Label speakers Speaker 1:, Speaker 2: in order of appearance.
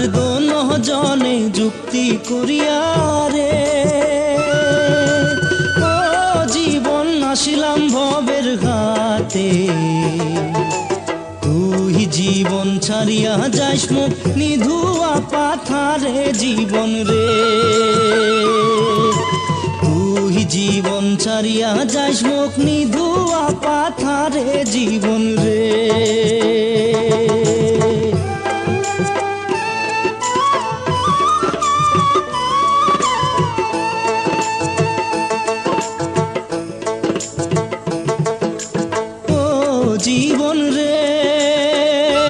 Speaker 1: দোনো জনে যুক্তি করিয়া রে ও জীবন আসিলাম ভবের ঘাটে তুই জীবন ছাড়িয়া যাইস মুখ নিধুয়া পাথারে জীবন রে তুই জীবন ছাড়িয়া যাইস মুখ নিধুয়া পাথারে জীবন রে